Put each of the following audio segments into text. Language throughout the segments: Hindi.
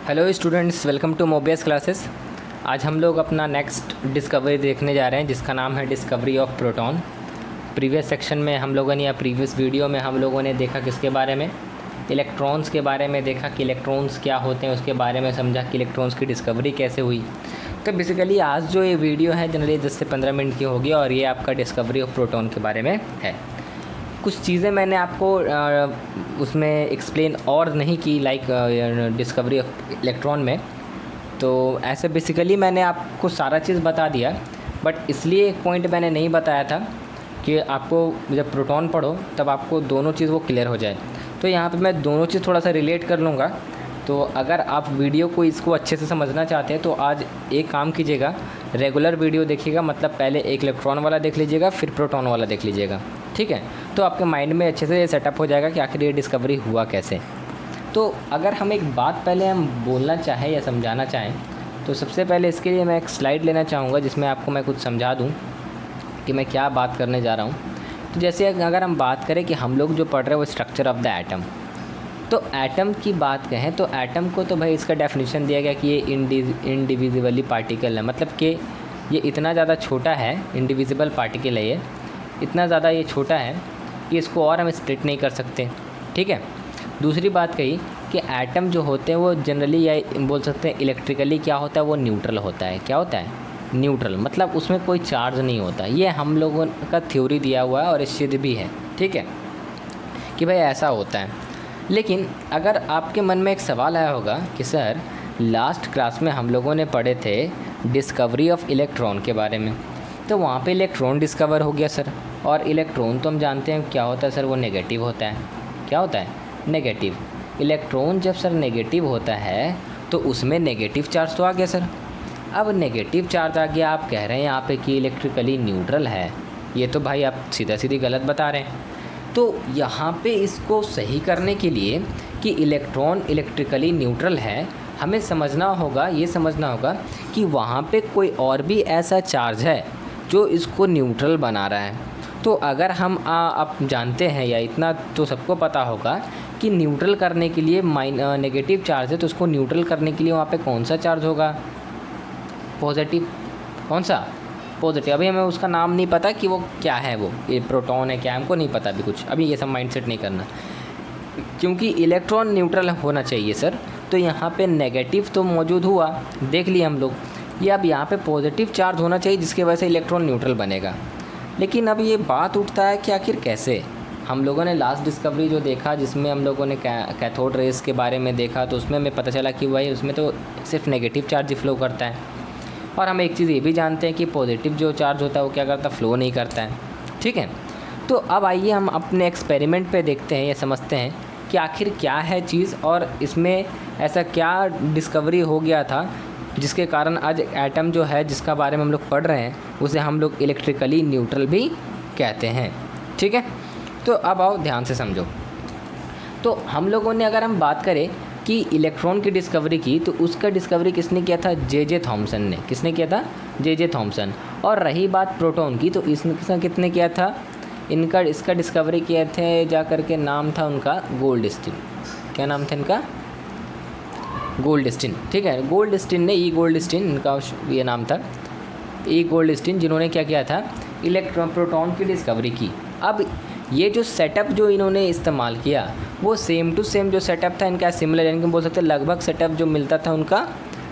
Hello students, welcome to Mobius classes. आज हम लोग अपना नेक्स्ट डिस्कवरी देखने जा रहे हैं जिसका नाम है discovery of proton. Previous section में हम लोगों ने या प्रीवियस वीडियो में हम लोगों ने देखा किसके बारे में, इलेक्ट्रॉन्स के बारे में देखा कि इलेक्ट्रॉन्स क्या होते हैं, उसके बारे में समझा कि इलेक्ट्रॉन्स की डिस्कवरी कैसे हुई। तो बेसिकली आज जो ये वीडियो है जनरली 10 से 15 मिनट की होगी और ये आपका डिस्कवरी ऑफ प्रोटॉन के बारे में है। कुछ चीज़ें मैंने आपको उसमें एक्सप्लेन और नहीं की, लाइक डिस्कवरी ऑफ इलेक्ट्रॉन में। तो ऐसे बेसिकली मैंने आपको सारा चीज़ बता दिया, बट इसलिए एक पॉइंट मैंने नहीं बताया था कि आपको जब प्रोटॉन पढ़ो तब आपको दोनों चीज़ वो क्लियर हो जाए। तो यहाँ पे मैं दोनों चीज़ थोड़ा सा रिलेट कर लूँगा। तो अगर आप वीडियो को इसको अच्छे से समझना चाहते हैं तो आज एक काम कीजिएगा, रेगुलर वीडियो देखिएगा, मतलब पहले एक इलेक्ट्रॉन वाला देख लीजिएगा, फिर प्रोटॉन वाला देख लीजिएगा, ठीक है। तो आपके माइंड में अच्छे से ये सेटअप हो जाएगा कि आखिर ये डिस्कवरी हुआ कैसे। तो अगर हम एक बात पहले हम बोलना चाहें या समझाना चाहें तो सबसे पहले इसके लिए मैं एक स्लाइड लेना चाहूँगा जिसमें आपको मैं कुछ समझा दूँ कि मैं क्या बात करने जा रहा हूँ। तो जैसे अगर हम बात करें कि हम लोग जो पढ़ रहे हैं वो स्ट्रक्चर ऑफ द एटम, तो एटम की बात कहें तो एटम को तो भाई इसका डेफिनेशन दिया गया कि ये इंडिविजिबली पार्टिकल है, मतलब कि ये इतना ज़्यादा छोटा है, इंडिविजिबल पार्टिकल है, ये इतना ज़्यादा ये छोटा है कि इसको और हम स्प्लिट नहीं कर सकते, ठीक है। दूसरी बात कही कि एटम जो होते हैं वो जनरली या बोल सकते हैं इलेक्ट्रिकली क्या होता है, वो न्यूट्रल होता है। क्या होता है? न्यूट्रल, मतलब उसमें कोई चार्ज नहीं होता। ये हम लोगों का थ्योरी दिया हुआ है और ये सिद्ध भी है, ठीक है, कि भाई ऐसा होता है। लेकिन अगर आपके मन में एक सवाल आया होगा कि सर लास्ट क्लास में हम लोगों ने पढ़े थे डिस्कवरी ऑफ इलेक्ट्रॉन के बारे में, तो वहाँ पे इलेक्ट्रॉन डिस्कवर हो गया सर, और इलेक्ट्रॉन तो हम जानते हैं क्या होता है सर, वो नेगेटिव होता है। क्या होता है? नेगेटिव। इलेक्ट्रॉन जब सर नेगेटिव होता है तो उसमें नेगेटिव चार्ज तो आ गया सर। अब नेगेटिव चार्ज आ गया, आप कह रहे हैं यहाँ पे कि इलेक्ट्रिकली न्यूट्रल है, ये तो भाई आप सीधा सीधी गलत बता रहे हैं। तो यहाँ पे इसको सही करने के लिए कि इलेक्ट्रॉन इलेक्ट्रिकली न्यूट्रल है, हमें समझना होगा, ये समझना होगा कि वहाँ पे कोई और भी ऐसा चार्ज है जो इसको न्यूट्रल बना रहा है। तो अगर हम आप जानते हैं या इतना तो सबको पता होगा कि न्यूट्रल करने के लिए नेगेटिव चार्ज है, तो उसको न्यूट्रल करने के लिए वहाँ पे कौन सा चार्ज होगा? पॉजिटिव। कौन सा? पॉजिटिव। अभी हमें उसका नाम नहीं पता कि वो क्या है, वो ये प्रोटॉन है क्या, हमको नहीं पता अभी कुछ, अभी ये सब माइंडसेट नहीं करना, क्योंकि इलेक्ट्रॉन न्यूट्रल होना चाहिए सर। तो यहाँ पे नेगेटिव तो मौजूद हुआ, देख लिया हम लोग, ये अब यहाँ पे पॉजिटिव चार्ज होना चाहिए जिसकी वजह से इलेक्ट्रॉन न्यूट्रल बनेगा। लेकिन अब ये बात उठता है कि आखिर कैसे। हम लोगों ने लास्ट डिस्कवरी जो देखा जिसमें हम लोगों ने कैथोड रेस के बारे में देखा, तो उसमें हमें पता चला कि भाई उसमें तो सिर्फ नेगेटिव चार्ज ही फ्लो करता है, और हम एक चीज़ ये भी जानते हैं कि पॉजिटिव जो चार्ज होता है वो क्या करता है, फ्लो नहीं करता है, ठीक है। तो अब आइए हम अपने एक्सपेरिमेंट पे देखते हैं या समझते हैं कि आखिर क्या है चीज़ और इसमें ऐसा क्या डिस्कवरी हो गया था जिसके कारण आज एटम जो है जिसका बारे में हम लोग पढ़ रहे हैं उसे हम लोग इलेक्ट्रिकली न्यूट्रल भी कहते हैं, ठीक है। तो अब आओ ध्यान से समझो। तो हम लोगों ने अगर हम बात करें कि इलेक्ट्रॉन की डिस्कवरी की, तो उसका डिस्कवरी किसने किया था? जे थॉमसन ने। किसने किया था? J Thomson. और रही बात प्रोटॉन की, तो इसने कितने किया था? इसका डिस्कवरी किए थे जा करके, नाम था उनका गोल्डस्टीन। क्या नाम था इनका? गोल्डस्टीन, ठीक है। गोल्डस्टीन ने, गोल्डस्टीन इनका ये नाम था, गोल्डस्टीन, जिन्होंने क्या किया था? इलेक्ट्रॉन प्रोटॉन की डिस्कवरी की। अब ये जो सेटअप जो इन्होंने इस्तेमाल किया वो सेम टू सेम जो सेटअप था इनका, सिमिलर, यानी कि बोल सकते हैं लगभग सेटअप जो मिलता था उनका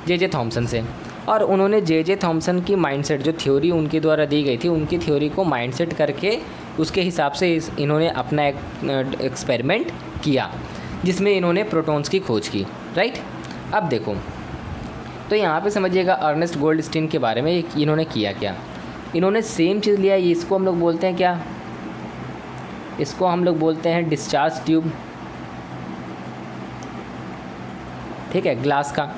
जे थॉमसन से। और उन्होंने जे थॉमसन की माइंडसेट जो थ्योरी उनके द्वारा दी गई थी, उनकी थ्योरी को माइंडसेट करके उसके हिसाब से इन्होंने अपना एक एक्सपेरिमेंट किया जिसमें इन्होंने प्रोटॉन्स की खोज की, राइट। अब देखो, तो यहाँ पे समझिएगा अर्नेस्ट गोल्डस्टीन के बारे में इन्होंने किया क्या। इन्होंने सेम चीज़ लिया, इसको हम लोग बोलते हैं क्या? इसको हम लोग बोलते हैं डिस्चार्ज ट्यूब, ठीक है, ग्लास का।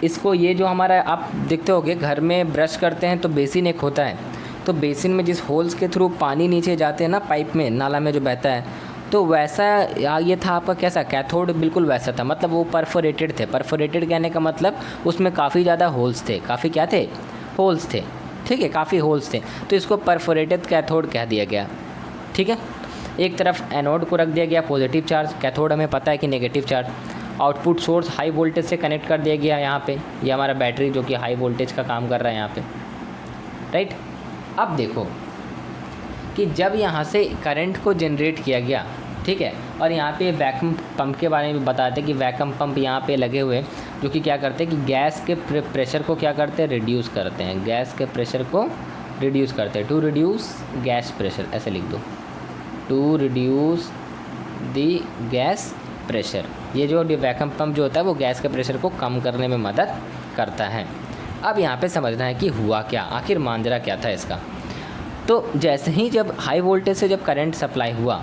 इसको ये जो हमारा आप देखते होगे घर में ब्रश करते हैं तो बेसिन एक होता है, तो बेसिन में जिस होल्स के थ्रू पानी नीचे जाते हैं ना, पाइप में, नाला में जो बहता है, तो वैसा ये था आपका कैसा? कैथोड बिल्कुल वैसा था, मतलब वो परफोरेटेड थे। परफोरेटेड कहने का मतलब उसमें काफ़ी ज़्यादा होल्स थे, काफ़ी क्या थे? होल्स थे, ठीक है, काफ़ी होल्स थे, तो इसको परफोरेटेड कैथोड कह दिया गया, ठीक है। एक तरफ एनोड को रख दिया गया पॉजिटिव चार्ज, कैथोड हमें पता है कि negative charge, output source high voltage से कनेक्ट कर दिया गया यहाँ पे, ये हमारा बैटरी जो कि हाई वोल्टेज का काम कर रहा है यहाँ पे, राइट। अब देखो कि जब यहाँ से करंट को जनरेट किया गया, ठीक है, और यहाँ पे वैक्यूम पंप के बारे में बताते हैं कि वैक्यूम पंप यहाँ पे लगे हुए जो कि क्या करते हैं कि गैस के प्रेशर को क्या करते हैं, रिड्यूस करते हैं, गैस के प्रेशर को रिड्यूस करते हैं, टू रिड्यूस गैस प्रेशर, ऐसे लिख दो, to reduce the gas pressure. ये जो वैक्यूम पंप जो होता है वो गैस के प्रेशर को कम करने में मदद करता है। अब यहाँ पे समझना है कि हुआ क्या, आखिर मांजरा क्या था इसका। तो जैसे ही जब हाई वोल्टेज से जब करंट सप्लाई हुआ,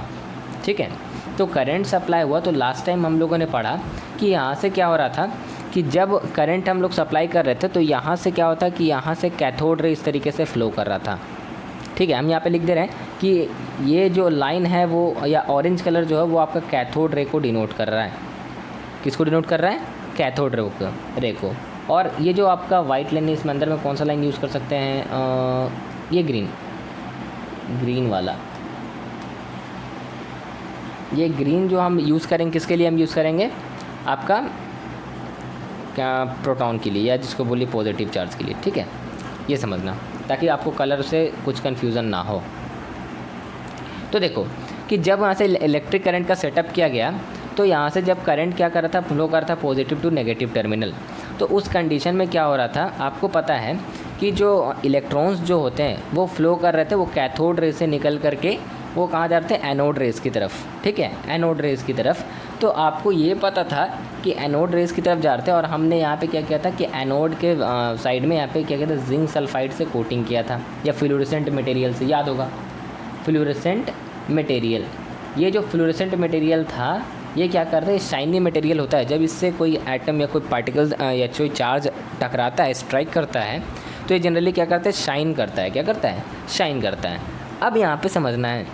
ठीक है, तो करंट सप्लाई हुआ तो लास्ट टाइम हम लोगों ने पढ़ा कि यहाँ से क्या हो रहा था कि जब करंट हम लोग सप्लाई कर रहे थे तो यहाँ से क्या होता है कि यहाँ से कैथोड रे इस तरीके से फ़्लो कर रहा था, ठीक है। हम यहाँ पे लिख दे रहे हैं कि ये जो लाइन है वो, या ऑरेंज कलर जो है वो आपका कैथोड रे को डिनोट कर रहा है। किसको डिनोट कर रहा है, कैथोड रे को। और ये जो आपका वाइट लाइन है इसमें अंदर में कौन सा लाइन यूज़ कर सकते हैं, ये ग्रीन वाला, ये ग्रीन जो हम यूज़ करेंगे किसके लिए हम यूज़ करेंगे, आपका क्या प्रोटॉन के लिए, या जिसको बोलिए पॉजिटिव चार्ज के लिए, ठीक है, ये समझना ताकि आपको कलर से कुछ कन्फ्यूज़न ना हो। तो देखो कि जब वहाँ से इलेक्ट्रिक करंट का सेटअप किया गया तो यहाँ से जब करंट क्या कर रहा था, फ्लो कर रहा था पॉजिटिव टू नेगेटिव टर्मिनल, तो उस कंडीशन में क्या हो रहा था, आपको पता है कि जो इलेक्ट्रॉन्स जो होते हैं वो फ्लो कर रहे थे, वो कैथोड रे से निकल करके वो कहाँ जा रहे थे, एनोड रेस की तरफ, ठीक है, एनोड रेस की तरफ। तो आपको ये पता था कि एनोड रेस की तरफ जा रहे थे, और हमने यहाँ पे क्या किया था कि एनोड के साइड में यहाँ पे क्या किया था, जिंक सल्फाइड से कोटिंग किया था, या फ्लोरेसेंट मटेरियल से, याद होगा फ्लोरेसेंट मटेरियल। ये जो फ्लोरेसेंट मटेरियल था ये क्या करता है, शाइनी मटेरियल होता है, जब इससे कोई एटम या कोई पार्टिकल या कोई चार्ज टकराता है, स्ट्राइक करता है, तो ये जनरली क्या करता है, शाइन करता है, क्या करता है, शाइन करता है। अब यहाँ पे समझना है,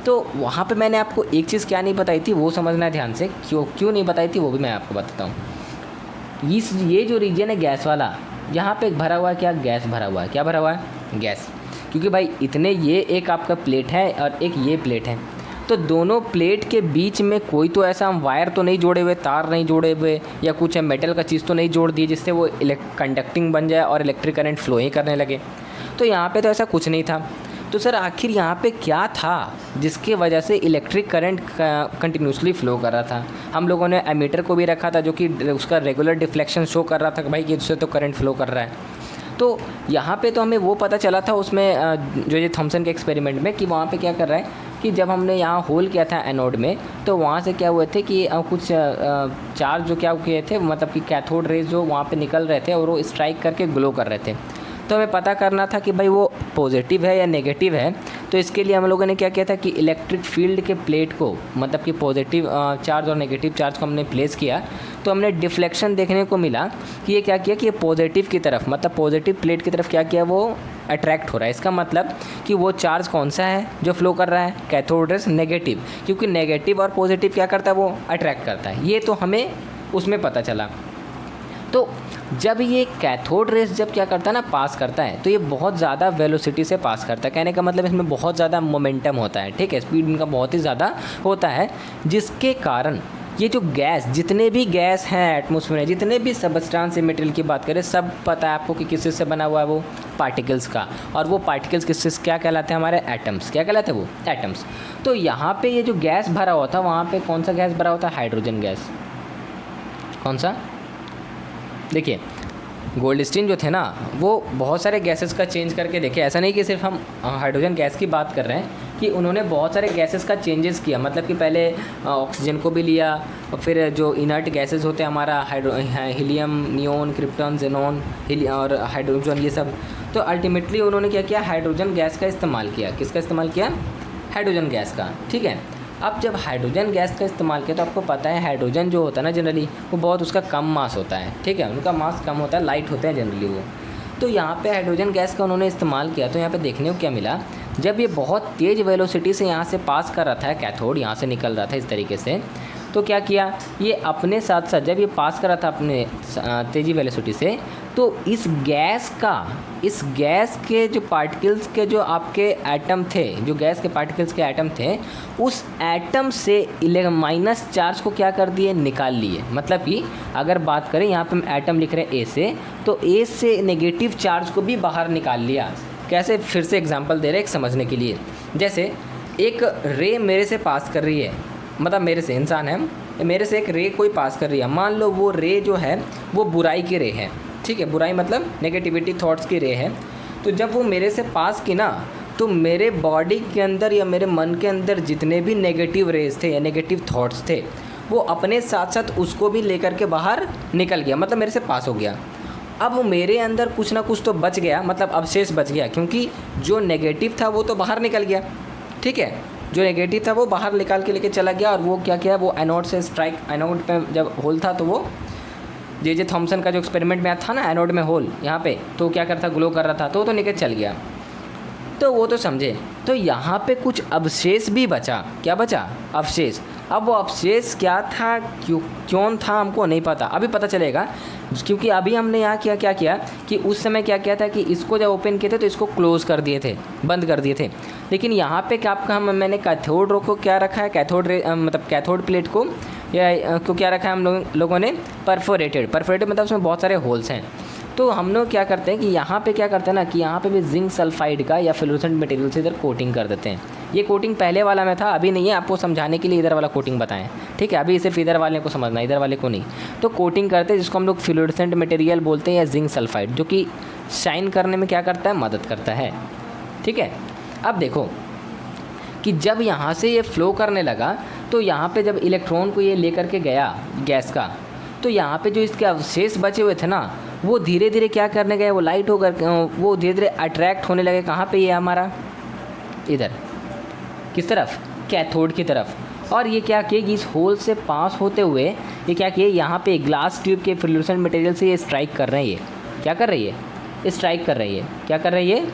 तो वहाँ पे मैंने आपको एक चीज़ क्या नहीं बताई थी वो समझना है ध्यान से, क्यों नहीं बताई थी वो भी मैं आपको बताता हूँ। ये जो रीजन है गैस वाला, यहाँ पे भरा हुआ है क्या, गैस भरा हुआ है, क्या भरा हुआ है, गैस। क्योंकि भाई इतने, ये एक आपका प्लेट है और एक ये प्लेट है, तो दोनों प्लेट के बीच में कोई तो ऐसा हम वायर तो नहीं जोड़े हुए, तार नहीं जोड़े हुए, या कुछ मेटल का चीज़ तो नहीं जोड़ दिए जिससे वो कंडक्टिंग बन जाए और इलेक्ट्रिक करंट फ्लो ही करने लगे। तो यहाँ पे तो ऐसा कुछ नहीं था। तो सर आखिर यहाँ पे क्या था जिसकी वजह से इलेक्ट्रिक करंट कंटिन्यूसली फ़्लो कर रहा था। हम लोगों ने एमीटर को भी रखा था जो कि उसका रेगुलर डिफ्लेक्शन शो कर रहा था कि भाई कि इससे तो करंट फ़्लो कर रहा है। तो यहाँ पे तो हमें वो पता चला था उसमें जो ये थॉमसन के एक्सपेरिमेंट में, कि वहाँ पे क्या कर रहा है कि जब हमने यहाँ होल किया था एनोड में, तो वहाँ से क्या हुए थे कि कुछ चार्ज जो क्या किए थे, मतलब कि कैथोड रेज जो वहाँ पे निकल रहे थे और वो स्ट्राइक करके ग्लो कर रहे थे। तो हमें पता करना था कि भाई वो पॉजिटिव है या नेगेटिव है। तो इसके लिए हम लोगों ने क्या किया था कि इलेक्ट्रिक फील्ड के प्लेट को, मतलब कि पॉजिटिव चार्ज और नेगेटिव चार्ज को हमने प्लेस किया, तो हमने डिफ्लेक्शन देखने को मिला कि ये क्या किया कि ये पॉजिटिव की तरफ, मतलब पॉजिटिव प्लेट की तरफ क्या किया, वो अट्रैक्ट हो रहा है। इसका मतलब कि वो चार्ज कौन सा है जो फ्लो कर रहा है, कैथोड रेज नेगेटिव, क्योंकि नेगेटिव और पॉजिटिव क्या करता है, वो अट्रैक्ट करता है। ये तो हमें उसमें पता चला। तो जब ये कैथोड रेस जब क्या करता है ना, पास करता है, तो ये बहुत ज़्यादा वेलोसिटी से पास करता है। कहने का मतलब इसमें बहुत ज़्यादा मोमेंटम होता है, ठीक है, स्पीड इनका बहुत ही ज़्यादा होता है, जिसके कारण ये जो गैस, जितने भी गैस हैं एटमॉस्फेयर में, जितने भी सब्सटेंस मटेरियल की बात करें, सब पता है आपको कि किस चीज़ से बना हुआ है, वो पार्टिकल्स का। और वो पार्टिकल्स किस चीज़ क्या कहलाते हैं, हमारे एटम्स। क्या कहलाते हैं वो, एटम्स। तो यहाँ पे ये जो गैस भरा हुआ था, वहाँ पे कौन सा गैस भरा होता है, हाइड्रोजन गैस। कौन सा, देखिए गोल्डस्टीन जो थे ना, वो बहुत सारे गैसेस का चेंज करके देखे। ऐसा नहीं कि सिर्फ हम हाइड्रोजन गैस की बात कर रहे हैं, कि उन्होंने बहुत सारे गैसेस का चेंजेस किया। मतलब कि पहले ऑक्सीजन को भी लिया, और फिर जो इनर्ट गैसेस होते हैं हमारा हीलियम, नियोन, क्रिप्टॉन, जेनॉन और हाइड्रोजन, ये सब। तो अल्टीमेटली उन्होंने क्या किया, हाइड्रोजन गैस का इस्तेमाल किया। किसका इस्तेमाल किया, हाइड्रोजन गैस का, ठीक है। अब जब हाइड्रोजन गैस का इस्तेमाल किया, तो आपको पता है हाइड्रोजन जो होता है ना जनरली, वो बहुत उसका कम मास होता है, ठीक है, उनका मास कम होता है, लाइट होते हैं जनरली वो। तो यहाँ पे हाइड्रोजन गैस का उन्होंने इस्तेमाल किया, तो यहाँ पे देखने को क्या मिला, जब ये बहुत तेज़ वेलोसिटी से यहाँ से पास कर रहा था, कैथोड यहाँ से निकल रहा था इस तरीके से, तो क्या किया, ये अपने साथ साथ जब ये पास कर रहा था अपने तेज़ी वेलोसिटी से, तो इस गैस के जो पार्टिकल्स के जो आपके एटम थे, जो गैस के पार्टिकल्स के एटम थे, उस एटम से माइनस चार्ज को क्या कर दिए, निकाल लिए। मतलब कि अगर बात करें यहाँ पे हम एटम लिख रहे हैं ए से, तो ए से नेगेटिव चार्ज को भी बाहर निकाल लिया। कैसे, फिर से एग्जांपल दे रहे हैं एक समझने के लिए। जैसे एक रे मेरे से पास कर रही है, मतलब मेरे से इंसान है, मेरे से एक रे कोई पास कर रही है। मान लो वो रे जो है वो बुराई की रे है, ठीक है, बुराई मतलब नेगेटिविटी थॉट्स की रे है। तो जब वो मेरे से पास की ना, तो मेरे बॉडी के अंदर या मेरे मन के अंदर जितने भी नेगेटिव रेज थे या नेगेटिव थॉट्स थे, वो अपने साथ साथ उसको भी लेकर के बाहर निकल गया, मतलब मेरे से पास हो गया। अब मेरे अंदर कुछ ना कुछ तो बच गया, मतलब अवशेष बच गया, क्योंकि जो नेगेटिव था वो तो बाहर निकल गया, ठीक है, जो नेगेटिव था वो बाहर निकाल के लेके चला गया। और वो क्या किया, वो एनोड से स्ट्राइक, एनोड पे जब होल था तो वो जे थॉमसन का जो एक्सपेरिमेंट में था ना, एनोड में होल यहाँ पे, तो क्या करता, ग्लो कर रहा था, तो निकल चल गया। तो वो तो समझे। तो यहाँ पे कुछ अवशेष भी बचा। क्या बचा, अवशेष। अब वो अवशेष क्या था, क्यों था, हमको नहीं पता, अभी पता चलेगा। क्योंकि अभी हमने यहाँ क्या किया कि उस समय क्या किया था कि इसको जब ओपन किए थे तो इसको क्लोज़ कर दिए थे, बंद कर दिए थे। लेकिन यहाँ पे क्या आपका मैंने कैथोड रो को क्या रखा है, कैथोड मतलब कैथोड प्लेट को या को क्या रखा है हम लोगों ने, परफोरेटेड मतलब उसमें बहुत सारे होल्स हैं। तो हम लोग क्या करते हैं कि यहाँ पे क्या करते हैं ना कि यहाँ पे भी जिंक सल्फाइड का या फ्लोरोसेंट मटेरियल से इधर कोटिंग कर देते हैं। ये कोटिंग पहले वाला में था, अभी नहीं है, आपको समझाने के लिए इधर वाला कोटिंग बताएं, ठीक है। अभी सिर्फ इधर वाले को समझना, इधर वाले को नहीं। तो कोटिंग करते हैं जिसको हम लोग फ्लोरोसेंट मटेरियल बोलते हैं या जिंक सल्फाइड, जो कि शाइन करने में क्या करता है, मदद करता है, ठीक है। अब देखो कि जब यहाँ से ये फ्लो करने लगा, तो यहाँ पे जब इलेक्ट्रॉन को ये लेकर के गया गैस का, तो यहाँ पे जो इसके अवशेष बचे हुए थे ना, वो धीरे धीरे क्या करने गए, वो लाइट होकर वो धीरे धीरे अट्रैक्ट होने लगे। कहाँ पे, ये हमारा इधर, किस तरफ, कैथोड की तरफ। और ये क्या किए कि इस होल से पास होते हुए ये क्या किए, यहाँ पे ग्लास ट्यूब के फ्लोरोसेंट मटेरियल से ये स्ट्राइक कर रहे हैं। ये क्या कर रही है, स्ट्राइक कर रही है। क्या कर रही है,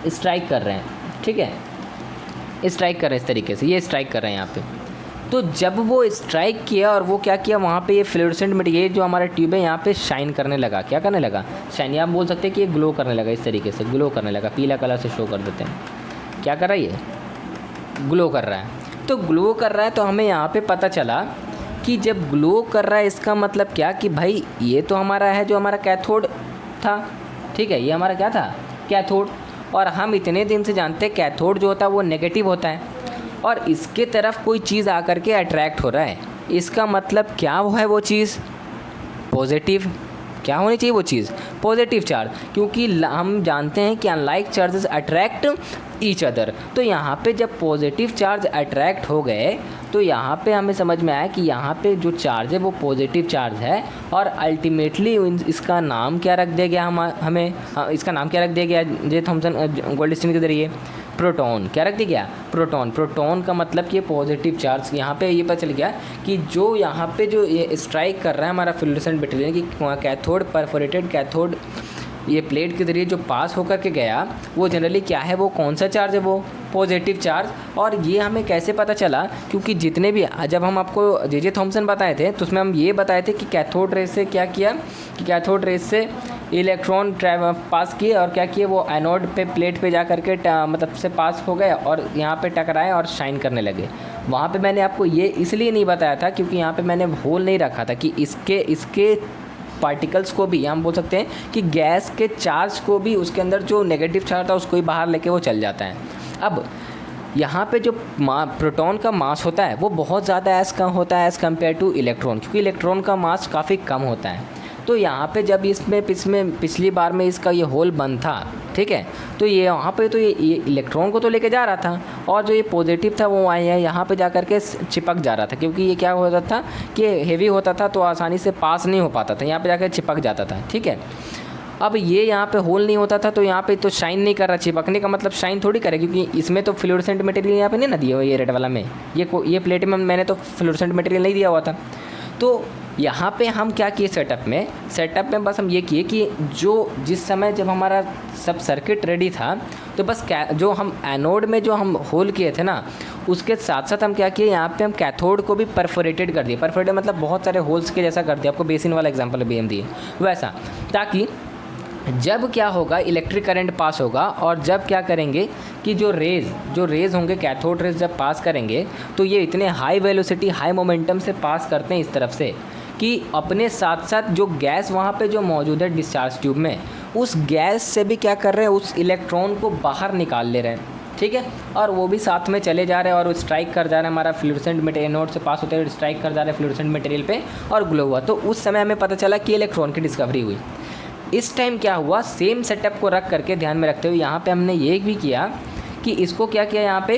स्ट्राइक कर रहे हैं, ठीक है, स्ट्राइक कर रहे हैं इस तरीके से, ये स्ट्राइक कर रहे हैं यहाँ पे। तो जब वो स्ट्राइक किया और वो क्या किया, वहाँ पे ये फ्लोरोसेंट मटेरियल जो हमारा ट्यूब है यहाँ पे शाइन करने लगा। क्या करने लगा, शाइन। आप बोल सकते हैं कि ये ग्लो करने लगा, इस तरीके से ग्लो करने लगा, पीला कलर से शो कर देते हैं। क्या कर रहा है, ये ग्लो कर रहा है। तो ग्लो कर रहा है, तो हमें यहाँ पे पता चला कि जब ग्लो कर रहा है इसका मतलब क्या कि भाई ये तो हमारा है जो हमारा कैथोड था, ठीक है, ये हमारा क्या था, कैथोड। और हम इतने दिन से जानते हैं कैथोड जो होता है वो नेगेटिव होता है, और इसके तरफ कोई चीज़ आकर के अट्रैक्ट हो रहा है, इसका मतलब क्या है, वो चीज़ पॉजिटिव। क्या होनी चाहिए वो चीज़, पॉजिटिव चार्ज, क्योंकि हम जानते हैं कि unlike charges attract each other. तो यहाँ पे जब पॉजिटिव चार्ज अट्रैक्ट हो गए, तो यहाँ पे हमें समझ में आया कि यहाँ पे जो चार्ज है वो पॉजिटिव चार्ज है। और अल्टीमेटली इसका नाम क्या रख दिया गया, हमें इसका नाम क्या रख दिया गया जे थॉमसन गोल्डस्टीन के जरिए, प्रोटॉन। क्या रख दिया गया, प्रोटॉन। प्रोटॉन का मतलब कि पॉजिटिव चार्ज। यहाँ पे ये पता चल गया कि जो यहाँ पे जो ये स्ट्राइक कर रहा है हमारा फ्लोरोसेंट मटेरियल की कैथोड, परफोरेटेड कैथोड, ये प्लेट के जरिए जो पास होकर के गया, वो जनरली क्या है, वो कौन सा चार्ज है, वो पॉजिटिव चार्ज। और ये हमें कैसे पता चला, क्योंकि जितने भी जब हम आपको जे थॉमसन बताए थे तो उसमें हम ये बताए थे कि कैथोड रेस से क्या किया कि कैथोड रेस से इलेक्ट्रॉन पास किए और क्या किए, वो एनोड पे प्लेट पे जा करके मतलब से पास हो गए और यहाँ पे टकराए और शाइन करने लगे। वहाँ पे मैंने आपको ये इसलिए नहीं बताया था क्योंकि यहाँ पे मैंने होल नहीं रखा था कि इसके पार्टिकल्स को भी हम बोल सकते हैं कि गैस के चार्ज को भी उसके अंदर जो नेगेटिव चार्ज था उसको ही बाहर लेके वो चल जाता है। अब यहाँ पे जो प्रोटॉन का मास होता है वो बहुत ज़्यादा होता है एज़ कम्पेयर टू इलेक्ट्रॉन, क्योंकि इलेक्ट्रॉन का मास काफ़ी कम होता है। तो यहाँ पे जब इसमें पिछली बार में इसका ये होल बंद था, ठीक है, तो ये यहाँ पे तो ये इलेक्ट्रॉन को तो लेके जा रहा था, और जो ये पॉजिटिव था वो यहाँ पे जा कर के चिपक जा रहा था, क्योंकि ये क्या होता था कि हेवी होता था तो आसानी से पास नहीं हो पाता था, यहाँ पे जाकर चिपक जाता था, ठीक है। अब ये यहाँ पे होल नहीं होता था तो यहाँ पे तो शाइन नहीं कर रहा। चिपकने का मतलब शाइन थोड़ी करे, क्योंकि इसमें तो फ्लोरोसेंट मटेरियल यहाँ पे नहीं ना दिया हुआ, ये रेड वाला में, ये प्लेट में मैंने तो फ्लोरोसेंट मटेरियल नहीं दिया हुआ था। तो यहाँ पे हम क्या किए सेटअप में बस हम ये किए कि जिस समय जब हमारा सब सर्किट रेडी था, तो बस जो हम एनोड में जो हम होल किए थे ना, उसके साथ साथ हम क्या किए, यहाँ पे हम कैथोड को भी परफोरेटेड कर दिए। परफोरेटेड मतलब बहुत सारे होल्स के जैसा कर दिया, आपको बेसिन वाला एग्जाम्पल भी हम दिए वैसा, ताकि जब क्या होगा इलेक्ट्रिक करंट पास होगा, और जब क्या करेंगे कि जो रेज़ होंगे कैथोड रेज़ जब पास करेंगे, तो ये इतने हाई वेलोसिटी हाई मोमेंटम से पास करते हैं इस तरफ से कि अपने साथ साथ जो गैस वहाँ पे जो मौजूद है डिस्चार्ज ट्यूब में, उस गैस से भी क्या कर रहे हैं, उस इलेक्ट्रॉन को बाहर निकाल ले रहे हैं। ठीक है, और वो भी साथ में चले जा रहे हैं और स्ट्राइक कर जा रहे हैं, हमारा फ्लूरेसेंट मटेरियल एनोड से पास होते हुए स्ट्राइक कर जा रहे हैं फ्लूरेसेंट मटेरियल पे और ग्लो हुआ। तो उस समय हमें पता चला कि इलेक्ट्रॉन की डिस्कवरी हुई। इस टाइम क्या हुआ, सेम सेटअप को रख करके ध्यान में रखते हुए यहाँ पे हमने ये भी किया कि इसको क्या किया यहाँ पे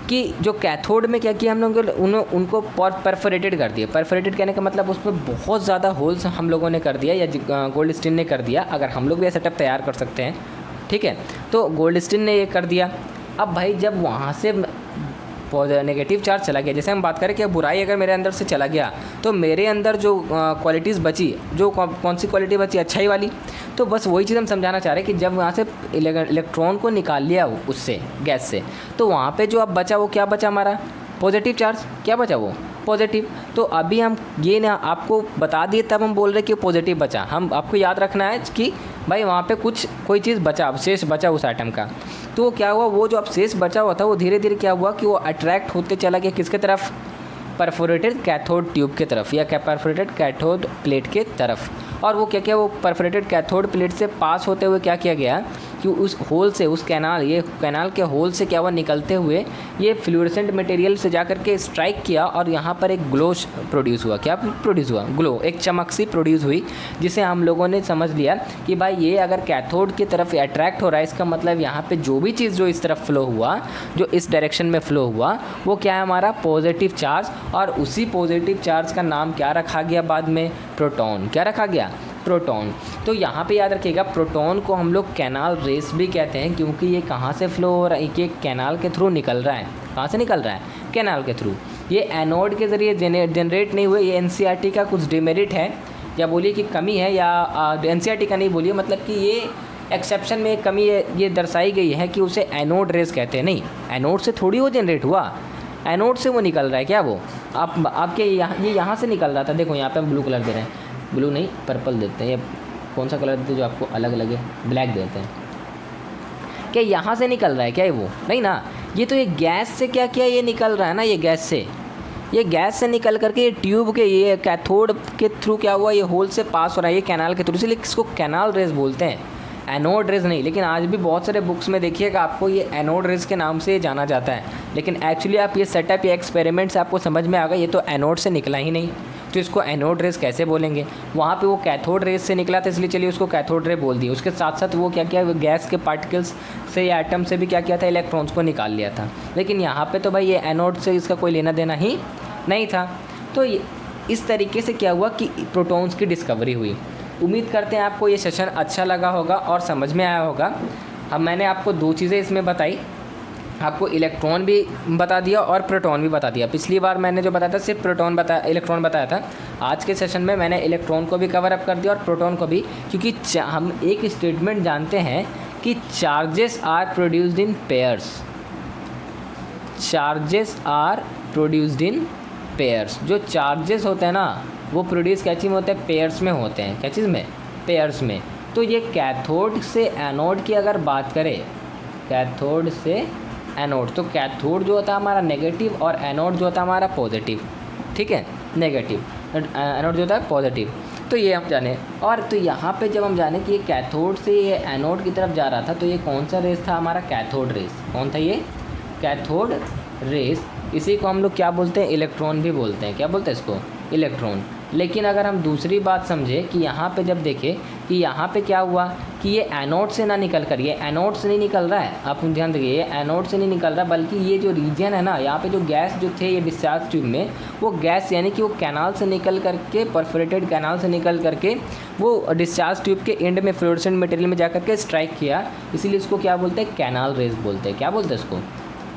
कि जो कैथोड में क्या किया हम लोगों उनको परफोरेटेड कर दिया। परफोरेटेड कहने का मतलब उसमें बहुत ज़्यादा होल्स हम लोगों ने कर दिया, या गोल्डस्टीन ने कर दिया। अगर हम लोग भी ये सेटअप तैयार कर सकते हैं, ठीक है, तो गोल्डस्टीन ने ये कर दिया। अब भाई जब वहाँ से नेगेटिव चार्ज चला गया, जैसे हम बात करें कि बुराई अगर मेरे अंदर से चला गया, तो मेरे अंदर जो क्वालिटीज़ बची, जो कौन सी क्वालिटी बची, अच्छाई वाली। तो बस वही चीज़ हम समझाना चाह रहे हैं कि जब वहाँ से इलेक्ट्रॉन को निकाल लिया उससे गैस से, तो वहाँ पे जो अब बचा वो क्या बचा, हमारा पॉजिटिव चार्ज। क्या बचा, वो पॉजिटिव। तो अभी हम ये ना आपको बता दिए, तब हम बोल रहे कि पॉजिटिव बचा। हम आपको याद रखना है कि भाई वहाँ पे कोई चीज़ बचा, अवशेष बचा उस आइटम का। तो क्या हुआ, वो जो अवशेष बचा हुआ था वो धीरे धीरे क्या हुआ कि वो अट्रैक्ट होते चला गया किसके तरफ, परफोरेटेड कैथोड ट्यूब के तरफ, या परफोरेटेड कैथोड प्लेट के तरफ। और वो क्या वो परफोरेटेड कैथोड प्लेट से पास होते हुए क्या किया गया कि उस होल से, उस कैनाल के होल से क्या हुआ, निकलते हुए ये फ्लूरेसेंट मटेरियल से जा करके स्ट्राइक किया, और यहाँ पर एक ग्लो प्रोड्यूस हुआ। क्या प्रोड्यूस हुआ, ग्लो, एक चमक सी प्रोड्यूस हुई, जिसे हम लोगों ने समझ लिया कि भाई ये अगर कैथोड की तरफ अट्रैक्ट हो रहा है, इसका मतलब यहाँ पे जो भी चीज़ जो इस तरफ फ्लो हुआ, जो इस डायरेक्शन में फ्लो हुआ, वो क्या है, हमारा पॉजिटिव चार्ज। और उसी पॉजिटिव चार्ज का नाम क्या रखा गया बाद में, प्रोटॉन। क्या रखा गया, प्रोटॉन। तो यहाँ पे याद रखिएगा, प्रोटॉन को हम लोग कैनाल रेस भी कहते हैं, क्योंकि ये कहाँ से फ्लो हो रहा है, ये कैनाल के थ्रू निकल रहा है। कहाँ से निकल रहा है, कैनाल के थ्रू। ये एनोड के ज़रिए जनरेट नहीं हुए। ये एनसीईआरटी का कुछ डिमेरिट है, या बोलिए कि कमी है, या एनसीईआरटी का नहीं बोलिए, मतलब कि ये एक्सेप्शन में एक कमी ये दर्शाई गई है कि उसे एनोड रेस कहते हैं। नहीं, एनोड से थोड़ी वो जनरेट हुआ, एनोड से वो निकल रहा है। क्या वो आपके यहाँ से निकल रहा था। देखो यहाँ पे हम ब्लू कलर दे रहे हैं, ब्लू नहीं पर्पल देते हैं, या कौन सा कलर देते हैं जो आपको अलग लगे, ब्लैक देते हैं। क्या यहाँ से निकल रहा है क्या, ये वो नहीं ना, ये तो ये गैस से क्या किया, ये निकल रहा है ना, ये गैस से निकल करके ये ट्यूब के, ये कैथोड के थ्रू क्या हुआ, ये होल से पास हो रहा है, ये कैनाल के थ्रू, इसलिए इसको कैनाल रेस बोलते हैं, एनोड रेस नहीं। लेकिन आज भी बहुत सारे बुक्स में देखिएगा आपको ये एनोड रेस के नाम से जाना जाता है, लेकिन एक्चुअली आप ये सेटअप या एक्सपेरिमेंट से आपको समझ में आ गया ये तो एनोड से निकला ही नहीं, तो इसको एनोड रेस कैसे बोलेंगे। वहाँ पे वो कैथोड रेस से निकला था, इसलिए चलिए उसको कैथोड रे बोल दिया। उसके साथ साथ वो क्या किया, गैस के पार्टिकल्स से या एटम से भी क्या किया था, इलेक्ट्रॉन्स को निकाल लिया था। लेकिन यहाँ पे तो भाई ये एनोड से इसका कोई लेना देना ही नहीं था। तो इस तरीके से क्या हुआ कि प्रोटॉन्स की डिस्कवरी हुई। उम्मीद करते हैं आपको ये सेशन अच्छा लगा होगा और समझ में आया होगा। अब मैंने आपको दो चीज़ें इसमें बताई, आपको इलेक्ट्रॉन भी बता दिया और प्रोटॉन भी बता दिया। पिछली बार मैंने जो बताया था सिर्फ इलेक्ट्रॉन बताया था। आज के सेशन में मैंने इलेक्ट्रॉन को भी कवर अप कर दिया और प्रोटॉन को भी, क्योंकि हम एक स्टेटमेंट जानते हैं कि charges are produced in pairs. Charges are produced in pairs. जो चार्जेस होते हैं ना वो प्रोड्यूस क्या चीज़ में होते हैं, पेयर्स में होते हैं। क्या चीज़ में, पेयर्स में। तो ये कैथोड से एनोड की अगर बात करें, कैथोड से एनोड, तो कैथोड जो होता है हमारा नेगेटिव और एनोड जो होता है हमारा पॉजिटिव। ठीक है, नेगेटिव, एनोड जो होता है पॉजिटिव। तो ये हम जाने, और तो यहाँ पे जब हम जाने कि ये कैथोड से ये एनोड की तरफ जा रहा था, तो ये कौन सा रेस था हमारा, कैथोड रेस। कौन था ये, कैथोड रेस। इसी को हम लोग क्या बोलते हैं, इलेक्ट्रॉन भी बोलते हैं। क्या बोलते हैं इसको, इलेक्ट्रॉन। लेकिन अगर हम दूसरी बात समझे कि यहाँ पे जब देखें कि यहाँ पे क्या हुआ कि ये एनोड से ना निकल कर, ये एनोड से नहीं निकल रहा है, आप ध्यान देखिए, ये एनोड से नहीं निकल रहा, बल्कि ये जो रीजन है ना, यहाँ पे जो गैस जो थे ये डिस्चार्ज ट्यूब में, वो गैस यानी कि वो कैनाल से निकल करके, परफोरेटेड कैनाल से निकल करके वो डिस्चार्ज ट्यूब के एंड में फ्लोरेसेंट मटेरियल में जा करके स्ट्राइक किया। इसीलिए इसको क्या बोलते हैं, कैनाल रेस बोलते हैं। क्या बोलते हैं इसको,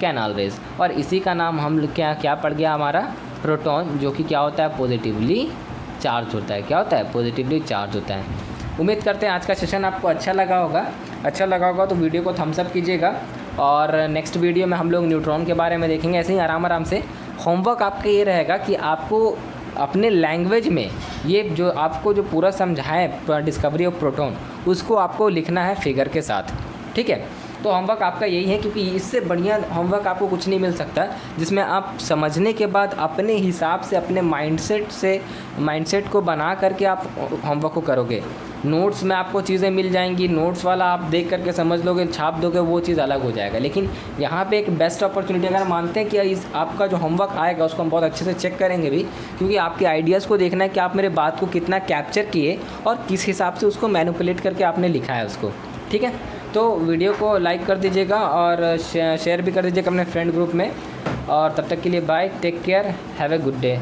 कैनाल रेस। और इसी का नाम हम क्या पड़ गया हमारा, प्रोटॉन जो कि क्या होता है, पॉजिटिवली चार्ज होता है। क्या होता है, पॉजिटिवली चार्ज होता है। उम्मीद करते हैं आज का सेशन आपको अच्छा लगा होगा तो वीडियो को थम्स अप कीजिएगा। और नेक्स्ट वीडियो में हम लोग न्यूट्रॉन के बारे में देखेंगे, ऐसे ही आराम से। होमवर्क आपका ये रहेगा कि आपको अपने लैंग्वेज में ये जो आपको जो पूरा समझाएं डिस्कवरी ऑफ प्रोटॉन, उसको आपको लिखना है फिगर के साथ, ठीक है। तो होमवर्क आपका यही है, क्योंकि इससे बढ़िया होमवर्क आपको कुछ नहीं मिल सकता, जिसमें आप समझने के बाद अपने हिसाब से अपने माइंडसेट को बना करके आप होमवर्क को करोगे। नोट्स में आपको चीज़ें मिल जाएंगी, नोट्स वाला आप देख करके समझ लोगे, छाप दोगे, वो चीज़ अलग हो जाएगा। लेकिन यहाँ पे एक बेस्ट अपॉर्चुनिटी, अगर मानते हैं कि इस आपका जो होमवर्क आएगा उसको हम बहुत अच्छे से चेक करेंगे भी, क्योंकि आपके आइडियाज़ को देखना है कि आप मेरे बात को कितना कैप्चर किए और किस हिसाब से उसको मैनिपुलेट करके आपने लिखा है उसको, ठीक है। तो वीडियो को लाइक कर दीजिएगा और शेयर भी कर दीजिएगा अपने फ्रेंड ग्रुप में। और तब तक के लिए bye, take care, have a good day.